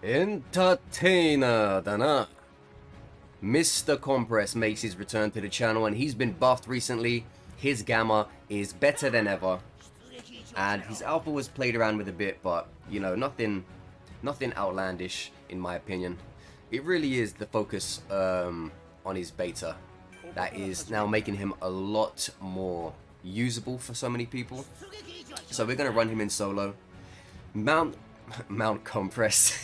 Entertainer だな。Mr. Compress makes his return to the channel, and he's been buffed recently. His gamma is better than ever, and his alpha was played around with a bit, but you know, nothing outlandish in my opinion. It really is the focus on his beta that is now making him a lot more usable for so many people. So we're gonna run him in solo. Mount Compress.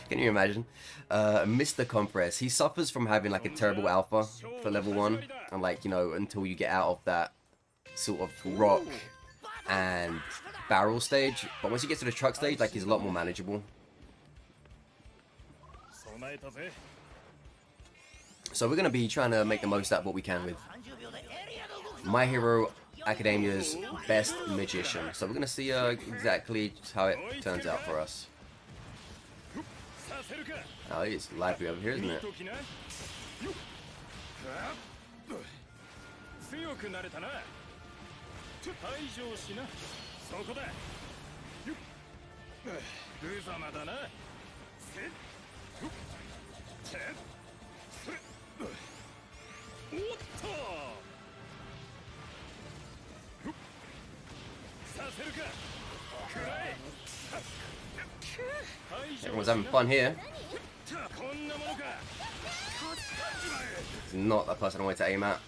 Can you imagine? Mr. Compress, he suffers from having like a terrible alpha for level 1, and like, you know, until you get out of that sort of rock and barrel stage, but once you get to the truck stage, like, he's a lot more manageable. So we're gonna be trying to make the most out of what we can with My Hero Academia's best magician. So we're gonna see exactly how it turns out for us. Oh, it's lively over here, isn't it? Everyone's having fun here. It's not the person I wanted to aim at.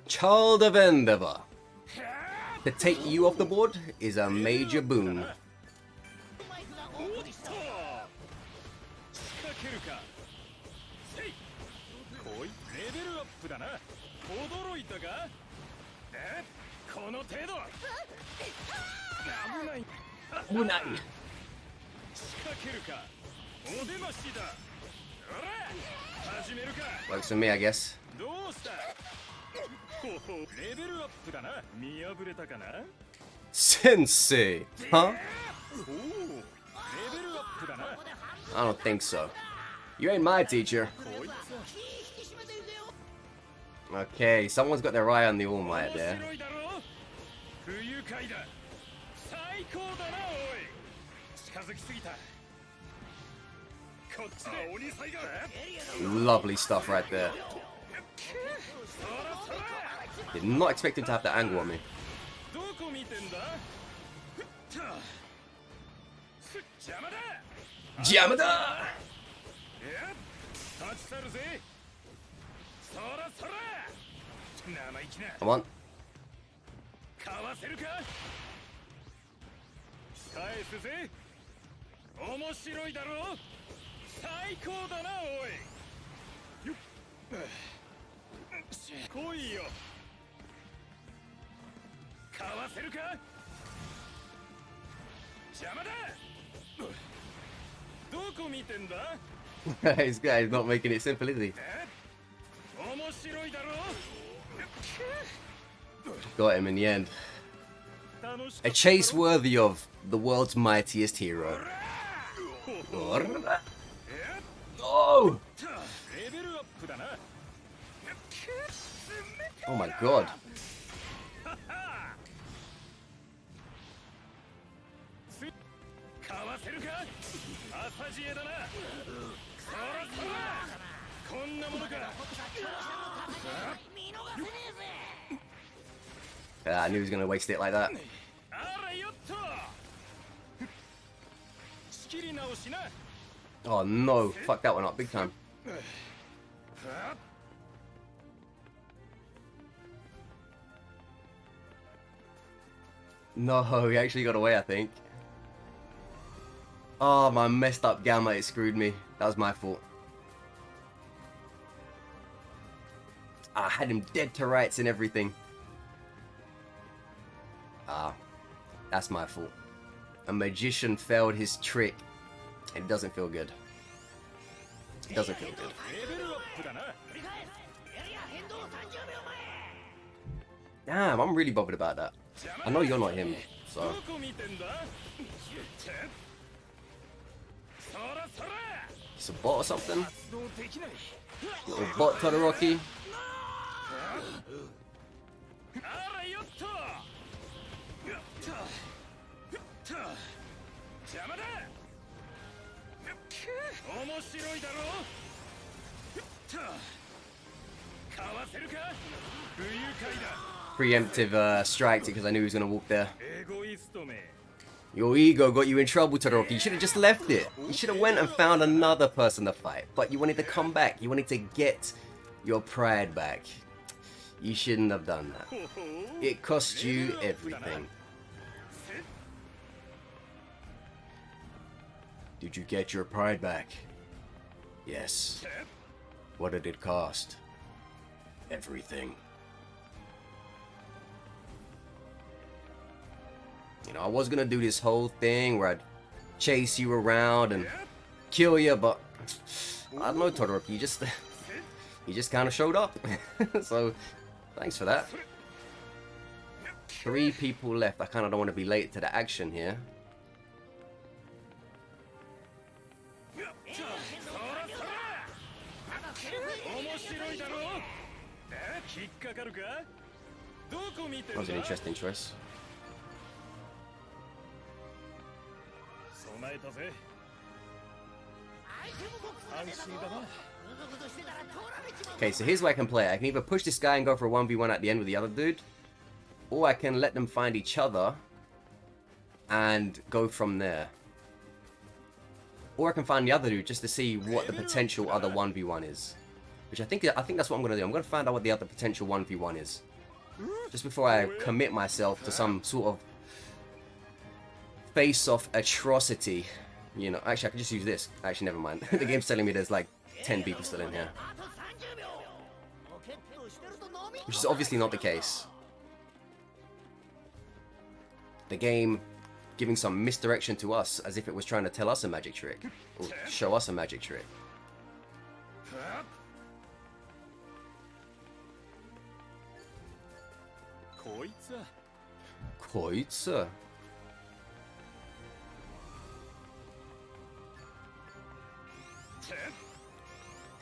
Child of Endeavor. To take you off the board is a major boon. Works for me, I guess. Sensei, huh? I don't think so. You ain't my teacher. Okay, someone's got their eye on the All Might there. Lovely stuff right there. Did not expect him to have that angle on me. Yamada! Come on. This guy is not making it simple, is he? Got him in the end. A chase worthy of the world's mightiest hero. Oh! Oh my god. I knew he was going to waste it like that. Oh no, fuck that one up big time. No, he actually got away, I think. Oh, my messed up gamma, it screwed me. That was my fault. I had him dead to rights and everything. Ah, that's my fault. A magician failed his trick. It doesn't feel good. It doesn't feel good. Damn, I'm really bothered about that. I know you're not him, so. It's a bot or something? Little bot Todoroki. Preemptive strike because I knew he was going to walk there. Your ego got you in trouble, Todoroki. You should have just left it. You should have went and found another person to fight. But you wanted to come back. You wanted to get your pride back. You shouldn't have done that. It cost you everything. Did you get your pride back? Yes. What did it cost? Everything. You know, I was gonna do this whole thing where I'd chase you around and kill you, but I don't know, Todoroki, you just kind of showed up. So, thanks for that. 3 people left. I kind of don't want to be late to the action here. That was an interesting choice. Okay, so here's what I can play. I can either push this guy and go for a 1v1 at the end with the other dude, or I can let them find each other and go from there. Or I can find the other dude just to see what the potential other 1v1 is. Which I think that's what I'm going to do. I'm going to find out what the other potential 1v1 is. Just before I commit myself to some sort of face-off atrocity. You know, actually I can just use this. Actually, never mind. The game's telling me there's like 10 people still in here. Which is obviously not the case. The game giving some misdirection to us as if it was trying to tell us a magic trick. Or show us a magic trick. Koitsu.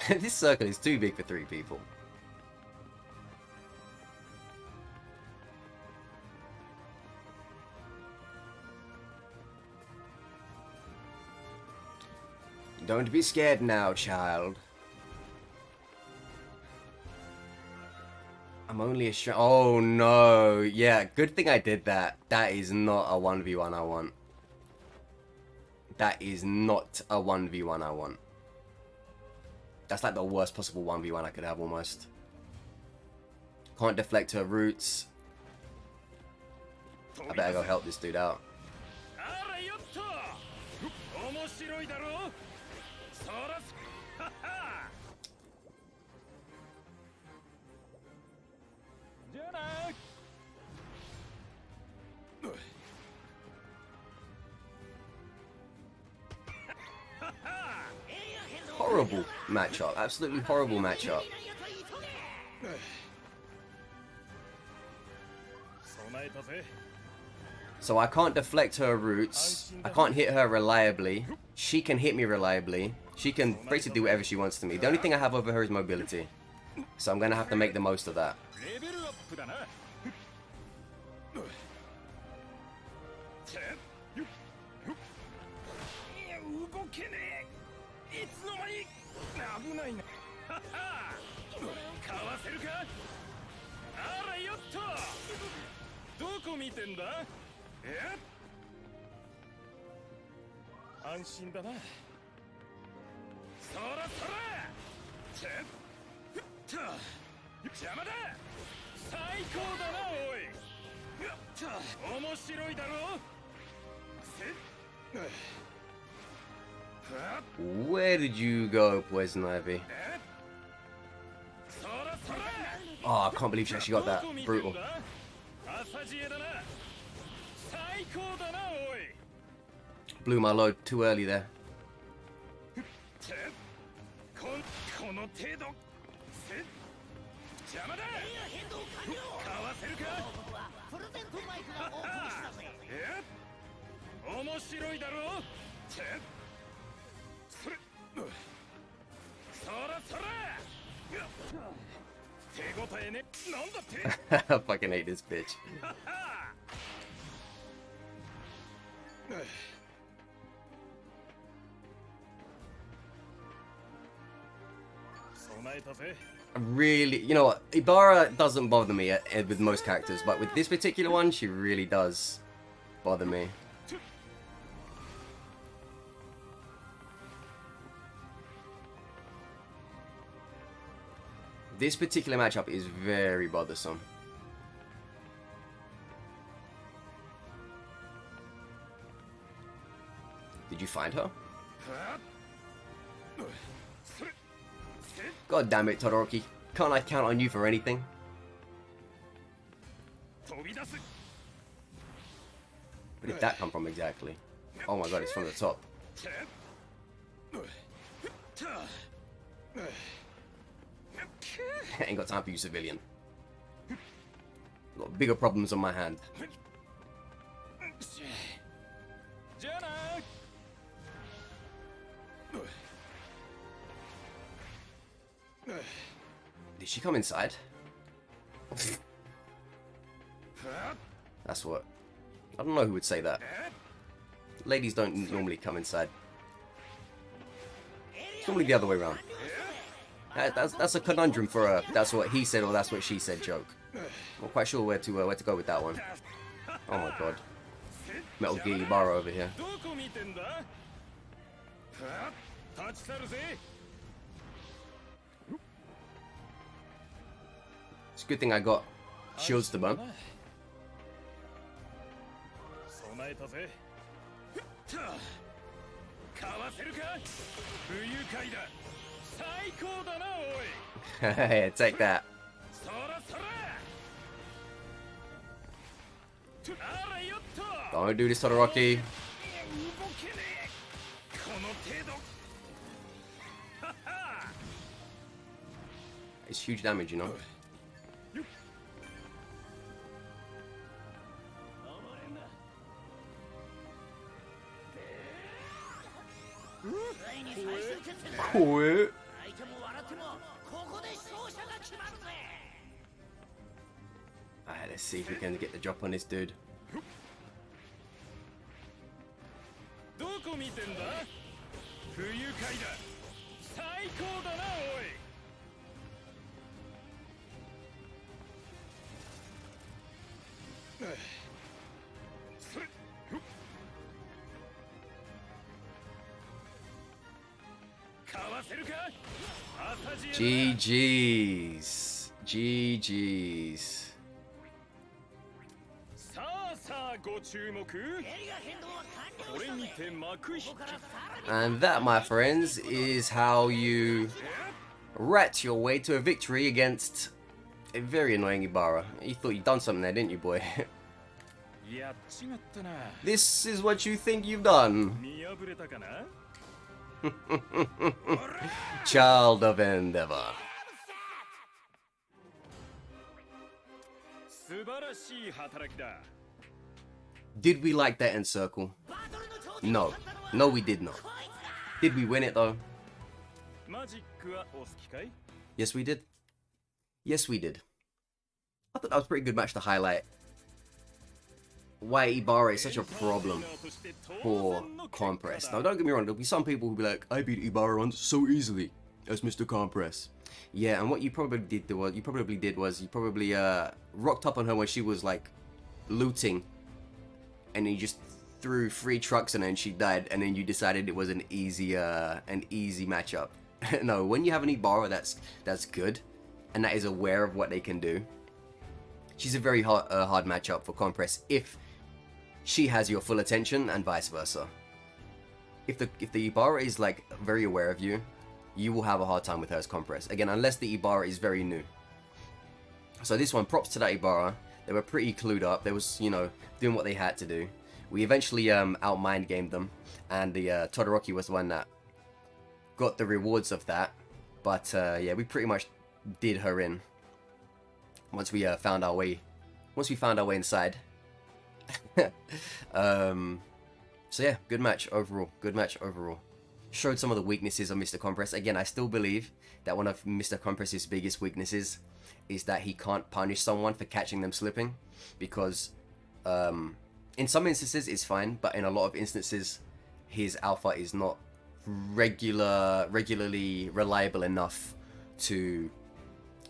This circle is too big for 3 people. Don't be scared now, child. I'm only a oh no. Yeah, good thing I did that. That is not a 1v1 I want. That is not a 1v1 I want. That's like the worst possible 1v1 I could have almost. Can't deflect her roots. I better go help this dude out. Horrible matchup, absolutely horrible matchup. So I can't deflect her roots, I can't hit her reliably, she can hit me reliably, she can basically do whatever she wants to me. The only thing I have over her is mobility, so I'm gonna have to make the most of that. Where did you go, Poison Ivy? Oh, I can't believe she actually got that. Brutal. Blew my load too early there. I fucking hate this bitch. Really, you know what? Ibarra doesn't bother me with most characters, but with this particular one, she really does bother me. This particular matchup is very bothersome. Did you find her? God damn it, Todoroki. Can't I count on you for anything? Where did that come from exactly? Oh my god, it's from the top. Ain't got time for you, civilian. Got bigger problems on my hand. Did she come inside? That's what. I don't know who would say that. Ladies don't normally come inside. It's normally the other way around. That's a conundrum for a that's what he said or that's what she said joke. Not quite sure where to go with that one. Oh my god. Metal Gear Ibarra over here. It's a good thing I got shields to burn. Hey, take that. Don't do this, Todoroki. It's huge damage, you know. Quit. Alright, let's see if we can get the drop on this dude. GG's. GG's. And that, my friends, is how you rat your way to a victory against a very annoying Ibarra. You thought you'd done something there, didn't you, boy? This is what you think you've done. Child of Endeavor. Did we like that end circle? No. No, we did not. Did we win it, though? Yes, we did. Yes, we did. I thought that was a pretty good match to highlight why Ibarra is such a problem for Compress. Now, don't get me wrong, there'll be some people who'll be like, I beat Ibarra once so easily as Mr. Compress. Yeah, and what you probably did was you probably rocked up on her when she was like looting, and then you just threw 3 trucks and then she died, and then you decided it was an easy matchup. No, when you have an Ibarra that's good and that is aware of what they can do, she's a very hard matchup for Compress if she has your full attention, and vice versa. If the Ibarra is like very aware of you, you will have a hard time with her as Compress. Again, unless the Ibarra is very new. So this one, props to that Ibarra. They were pretty clued up. They was, you know, doing what they had to do. We eventually out mind gamed them, and the Todoroki was the one that got the rewards of that. But yeah, we pretty much did her in once we found our way once we found our way inside. So yeah, good match overall. Good match overall. Showed some of the weaknesses of Mr. Compress. Again, I still believe that one of Mr. Compress's biggest weaknesses is that he can't punish someone for catching them slipping, because in some instances it's fine, but in a lot of instances his alpha is not regularly reliable enough to,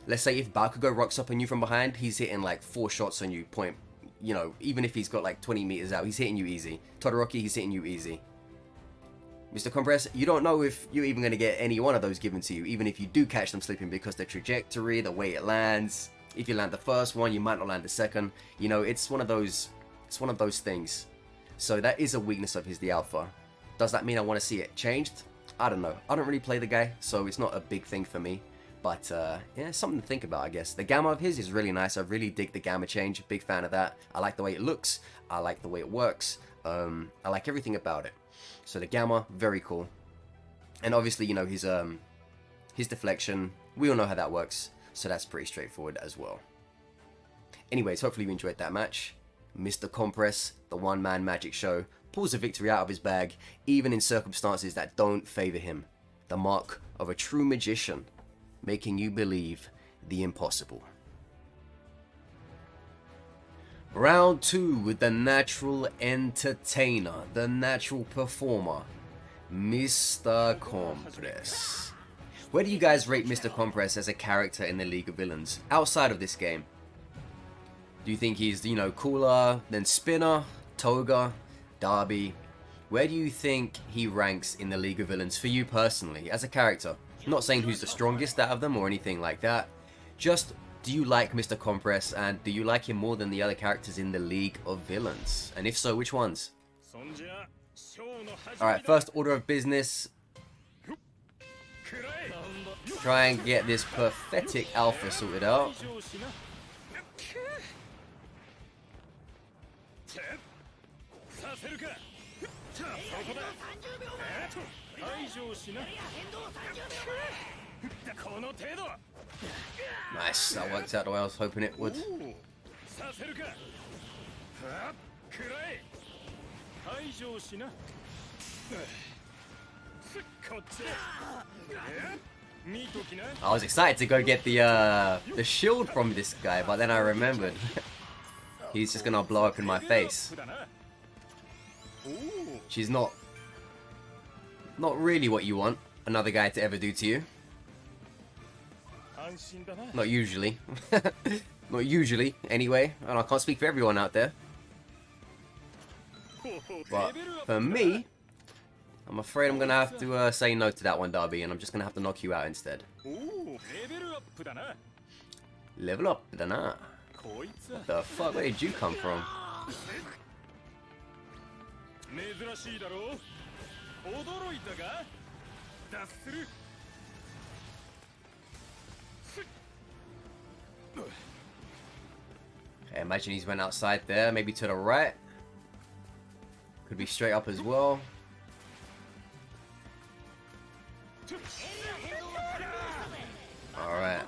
let's say if Bakugo rocks up on you from behind, he's hitting like 4 shots on you point, you know, even if he's got like 20 meters out, he's hitting you easy. Todoroki, he's hitting you easy. Mr. Compress, you don't know if you're even going to get any one of those given to you, even if you do catch them slipping, because the trajectory, the way it lands, if you land the first one, you might not land the second. You know, it's one of those things. So that is a weakness of his, the alpha. Does that mean I want to see it changed? I don't know. I don't really play the guy, so it's not a big thing for me. But yeah, something to think about, I guess. The gamma of his is really nice. I really dig the gamma change. Big fan of that. I like the way it looks. I like the way it works. I like everything about it. So the gamma, very cool. And obviously, you know, his deflection, we all know how that works. So that's pretty straightforward as well. Anyways, hopefully you enjoyed that match. Mr. Compress, the one-man magic show, pulls a victory out of his bag, even in circumstances that don't favor him. The mark of a true magician, making you believe the impossible. Round 2 with the natural entertainer, the natural performer, Mr. Compress. Where do you guys rate Mr. Compress as a character in the League of Villains, outside of this game? Do you think he's, you know, cooler than Spinner, Toga, Darby? Where do you think he ranks in the League of Villains for you personally, as a character? I'm not saying who's the strongest out of them or anything like that. Just, do you like Mr. Compress, and do you like him more than the other characters in the League of Villains? And if so, which ones? Alright, first order of business. Try and get this pathetic alpha sorted out. Nice, that worked out the way I was hoping it would. I was excited to go get the shield from this guy, but then I remembered he's just gonna blow up in my face. She's not really what you want another guy to ever do to you. Not usually. Not usually, anyway. And I can't speak for everyone out there. But for me, I'm afraid I'm gonna have to say no to that one, Darby, and I'm just gonna have to knock you out instead. Level up, dana. What the fuck? Where did you come from? Okay, imagine he's went outside there, maybe to the right. Could be straight up as well. Alright.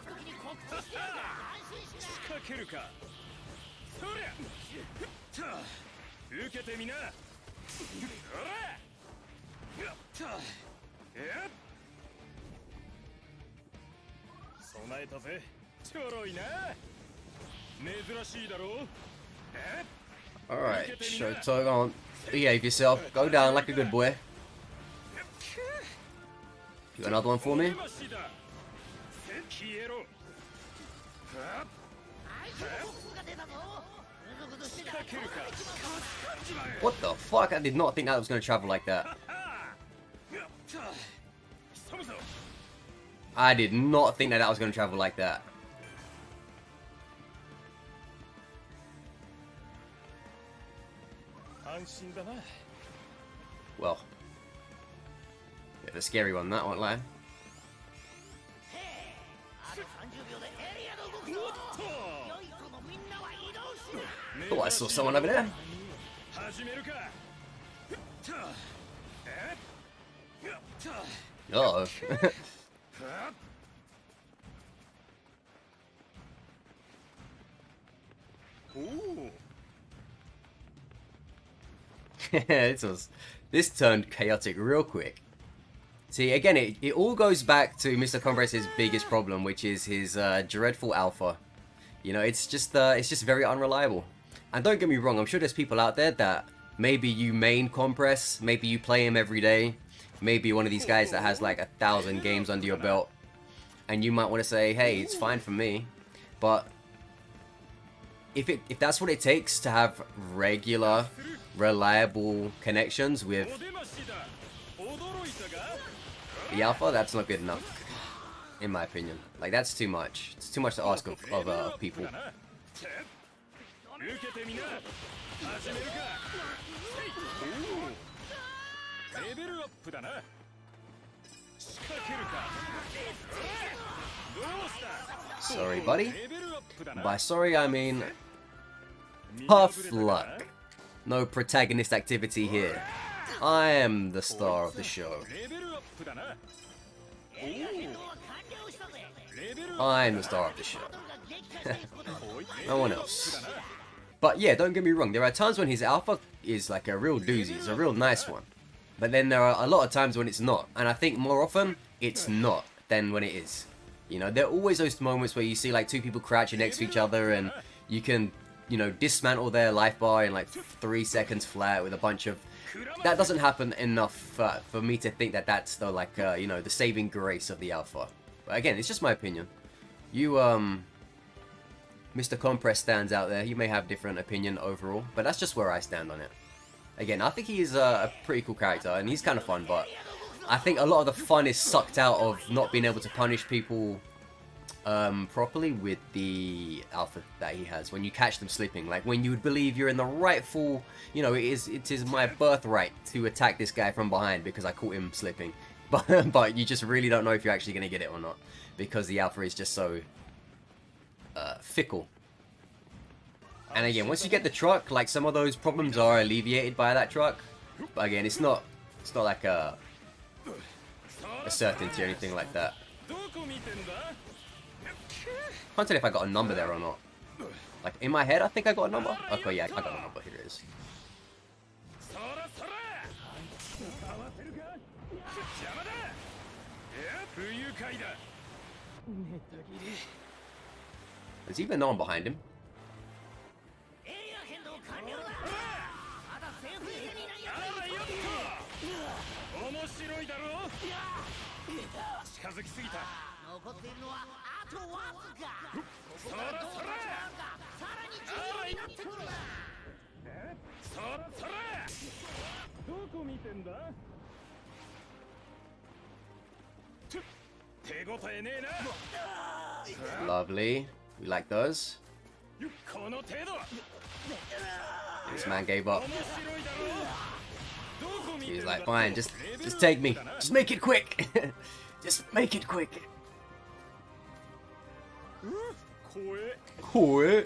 Alright, Shoto, on. Behave yourself. Go down like a good boy. You got another one for me? What the fuck? I did not think that was going to travel like that. I did not think that was going to travel like that. Well, bit of a scary one, that won't lie. Oh, I saw someone over there. Uh-oh. This turned chaotic real quick. See, again, it all goes back to Mr. Compress's biggest problem, which is his dreadful alpha. You know, it's just very unreliable. And don't get me wrong, I'm sure there's people out there that maybe you main Compress, maybe you play him every day, maybe one of these guys that has like 1,000 games under your belt, and you might want to say, hey, it's fine for me. But if that's what it takes to have regular, reliable connections with the alpha, that's not good enough, in my opinion. Like, that's too much. It's too much to ask of people. Sorry, buddy. By sorry, I mean tough luck. No protagonist activity here. I am the star of the show. I'm the star of the show. No one else. But yeah, don't get me wrong. There are times when his alpha is like a real doozy. It's a real nice one. But then there are a lot of times when it's not. And I think more often, it's not than when it is. You know, there are always those moments where you see like two people crouching next to each other and you can, you know, dismantle their life bar in like 3 seconds flat with a bunch of... That doesn't happen enough for me to think that that's the, like, you know, the saving grace of the alpha. But again, it's just my opinion. You, Mr. Compress stands out there. You may have different opinion overall, but that's just where I stand on it. Again, I think he is a pretty cool character, and he's kind of fun, but I think a lot of the fun is sucked out of not being able to punish people properly with the alpha that he has. When you catch them slipping, like when you would believe you're in the rightful, you know, it is my birthright to attack this guy from behind because I caught him slipping. But you just really don't know if you're actually going to get it or not because the alpha is just so fickle. And again, once you get the truck, like some of those problems are alleviated by that truck. But again, it's not like a certainty or anything like that. I can't tell if I got a number there or not. Like in my head, I think I got a number. Okay, yeah, I got a number. Here it is. There's even no one behind him. Lovely. We like those. This man gave up. He's like, fine, just take me. Just make it quick. Just make it quick. Cool.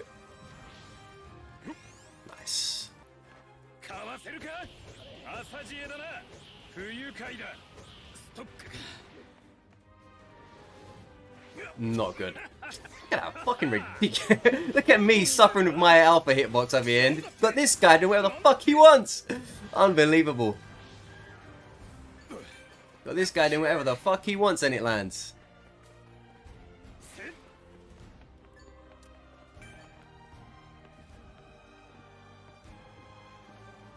Nice. Not good. Look at how fucking ridiculous. Look at me suffering with my alpha hitbox over here, but this guy doing whatever the fuck he wants. Unbelievable. Got this guy doing whatever the fuck he wants and it lands.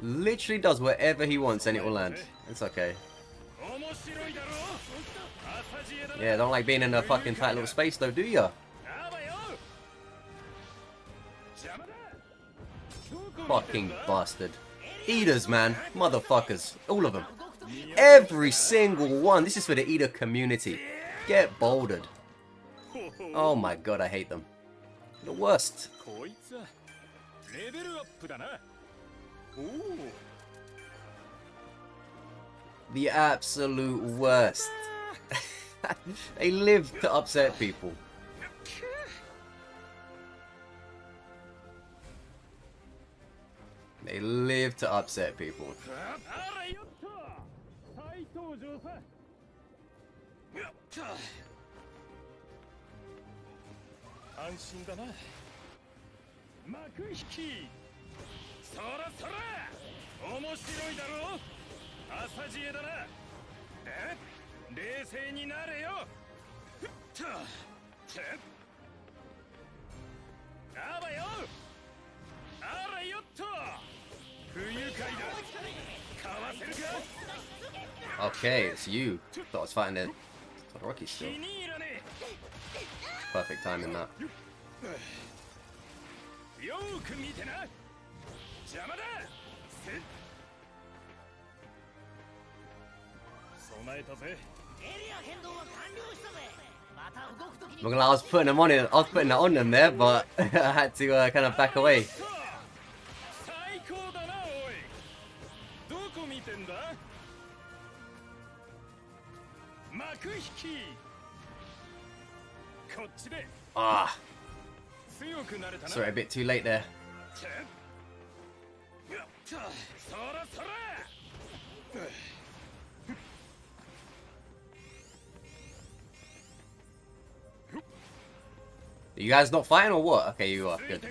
Literally does whatever he wants and it will land. It's okay. Yeah, don't like being in a fucking tight little space though, do ya? Fucking bastard. Eaters, man. Motherfuckers. All of them. Every single one. This is for the eater community. Get bouldered. Oh my god, I hate them. The worst. The absolute worst. They live to upset people. They live to upset people. Okay, it's you. Thought I was fighting the todoroki still. Perfect time in that. Look, I was putting them on it. I was putting that on them there, but I had to kind of back away. Ah, sorry, a bit too late there. Are you guys not fighting or what? Okay, you are. Good.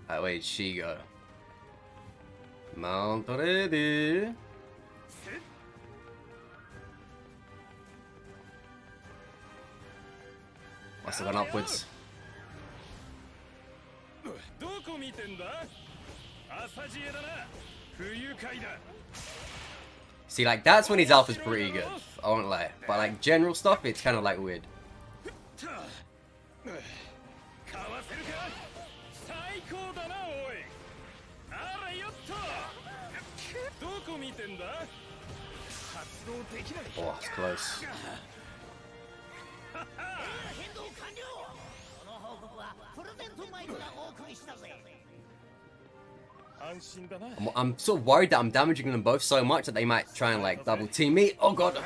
Alright, wait, Shigo. Mount ready. Must have gone upwards. See, like, that's when his alpha's pretty good. I won't lie. But, like, general stuff, it's kind of, like, weird. Oh, it's close. I'm sort of worried that I'm damaging them both so much that they might try and like double team me. Oh god.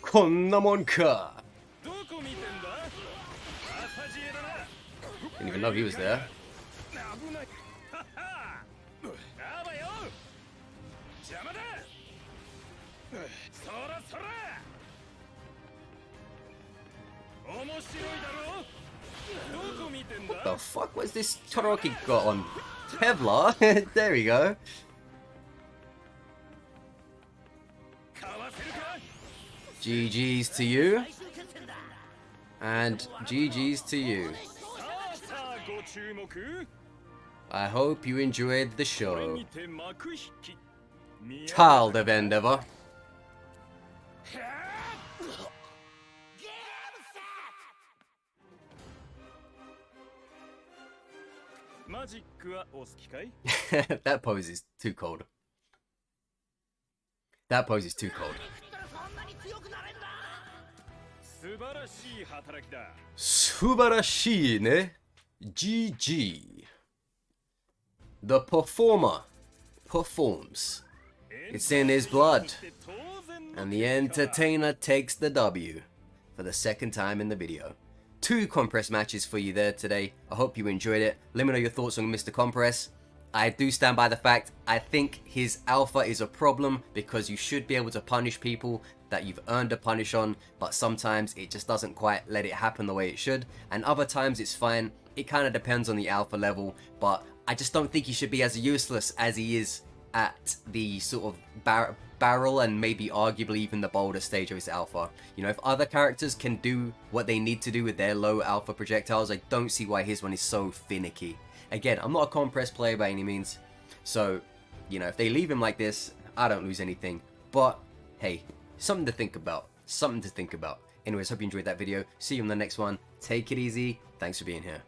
Konnamonka. Didn't even know he was there. What the fuck was this todoroki got on? Kevlar? There we go. GG's to you. And GG's to you. I hope you enjoyed the show. Child of Endeavor. That pose is too cold. That pose is too cold. Subarashii ne. GG. The performer performs. It's in his blood. And the entertainer takes the W for the second time in the video. 2 compress matches for you there today. I hope you enjoyed it. Let me know your thoughts on Mr. Compress. I do stand by the fact I think his alpha is a problem because you should be able to punish people that you've earned a punish on, but sometimes it just doesn't quite let it happen the way it should, and other times it's fine. It kind of depends on the alpha level, but I just don't think he should be as useless as he is at the sort of barrel and maybe arguably even the boulder stage of his alpha. You know, if other characters can do what they need to do with their low alpha projectiles, I don't see why his one is so finicky. Again, I'm not a compress player by any means, so, you know, if they leave him like this, I don't lose anything. But, hey, something to think about. Something to think about. Anyways, hope you enjoyed that video. See you in the next one. Take it easy. Thanks for being here.